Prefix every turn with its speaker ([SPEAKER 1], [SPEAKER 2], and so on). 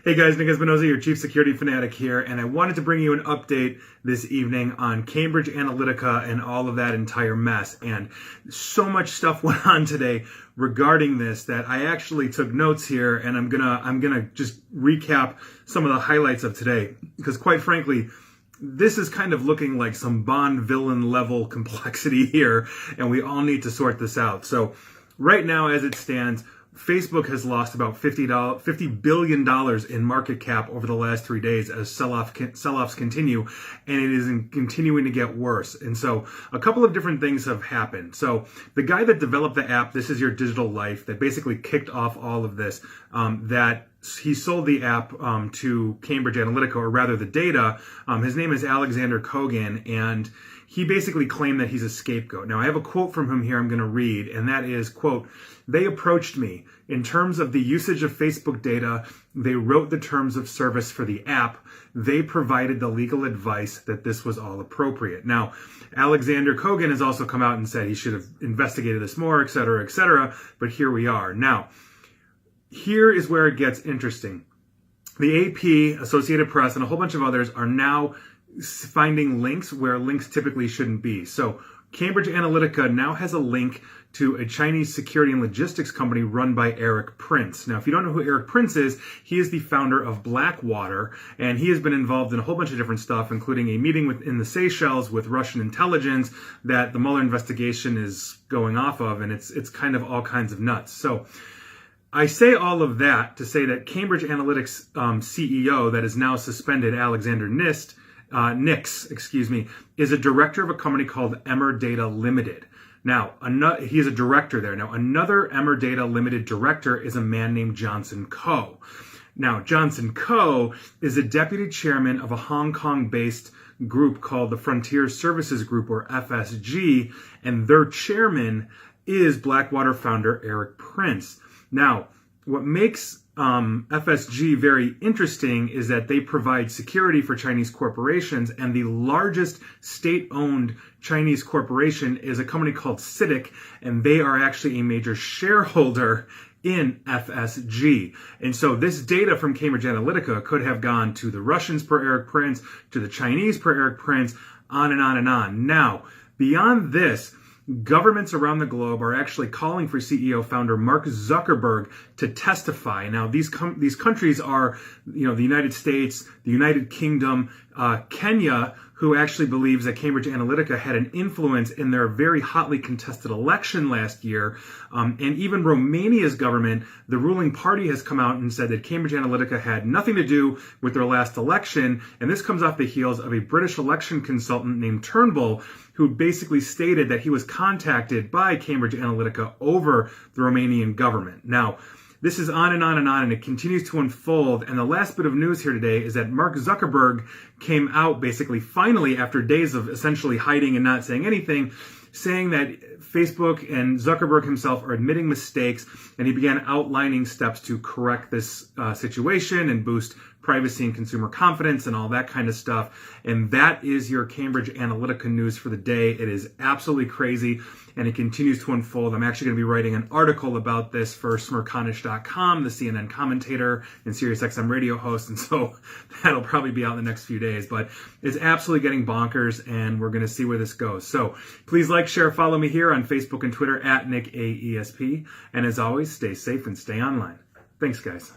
[SPEAKER 1] Hey guys, Nick Espinosa, your Chief Security Fanatic here, and I wanted to bring you an update this evening on Cambridge Analytica and all of that entire mess. And so much stuff went on today regarding this that I actually took notes here, and I'm gonna just recap some of the highlights of today, because quite frankly, this is kind of looking like some Bond villain level complexity here, and we all need to sort this out. So right now, as it stands, Facebook has lost about $50 billion in market cap over the last 3 days as sell-offs continue, and it is continuing to get worse. And so a couple of different things have happened. So the guy that developed the app, This Is Your Digital Life, that basically kicked off all of this, that he sold the app to Cambridge Analytica, or rather the data. His name is Alexander Kogan, and he basically claimed that he's a scapegoat. Now, I have a quote from him here I'm going to read, and that is, quote, "They approached me. In terms of the usage of Facebook data, they wrote the terms of service for the app. They provided the legal advice that this was all appropriate." Now, Alexander Kogan has also come out and said he should have investigated this more, et cetera, but here we are. Now, here is where it gets interesting. The AP, Associated Press, and a whole bunch of others are now finding links where links typically shouldn't be. So Cambridge Analytica now has a link to a Chinese security and logistics company run by Eric Prince. Now, if you don't know who Eric Prince is, he is the founder of Blackwater, and he has been involved in a whole bunch of different stuff, including a meeting in the Seychelles with Russian intelligence that the Mueller investigation is going off of, and it's kind of all kinds of nuts. So I say all of that to say that Cambridge Analytics CEO that is now suspended, Alexander Nix, is a director of a company called Emmer Data Limited. Now, he is a director there. Now, another Emmer Data Limited director is a man named Johnson Ko. Now, Johnson Ko is a deputy chairman of a Hong Kong-based group called the Frontier Services Group, or FSG, and their chairman is Blackwater founder Eric Prince. Now, what makes FSG very interesting is that they provide security for Chinese corporations, and the largest state-owned Chinese corporation is a company called CITIC, and they are actually a major shareholder in FSG. And so this data from Cambridge Analytica could have gone to the Russians per Eric Prince, to the Chinese per Eric Prince, on and on and on. Now, beyond this, governments around the globe are actually calling for CEO founder Mark Zuckerberg to testify. Now, these countries are, the United States, the United Kingdom, Kenya, who actually believes that Cambridge Analytica had an influence in their very hotly contested election last year. And even Romania's government, the ruling party, has come out and said that Cambridge Analytica had nothing to do with their last election. And this comes off the heels of a British election consultant named Turnbull, who basically stated that he was contacted by Cambridge Analytica over the Romanian government. Now, this is on and on and on, and it continues to unfold. And the last bit of news here today is that Mark Zuckerberg came out basically finally after days of essentially hiding and not saying anything, saying that Facebook and Zuckerberg himself are admitting mistakes, and he began outlining steps to correct this situation and boost privacy and consumer confidence and all that kind of stuff. And that is your Cambridge Analytica news for the day. It is absolutely crazy, and it continues to unfold. I'm actually going to be writing an article about this for Smerconish.com, the CNN commentator and SiriusXM radio host, and so that'll probably be out in the next few days. But it's absolutely getting bonkers, and we're going to see where this goes. So please like, share, follow me here on Facebook and Twitter at NickAESP. And as always, stay safe and stay online. Thanks, guys.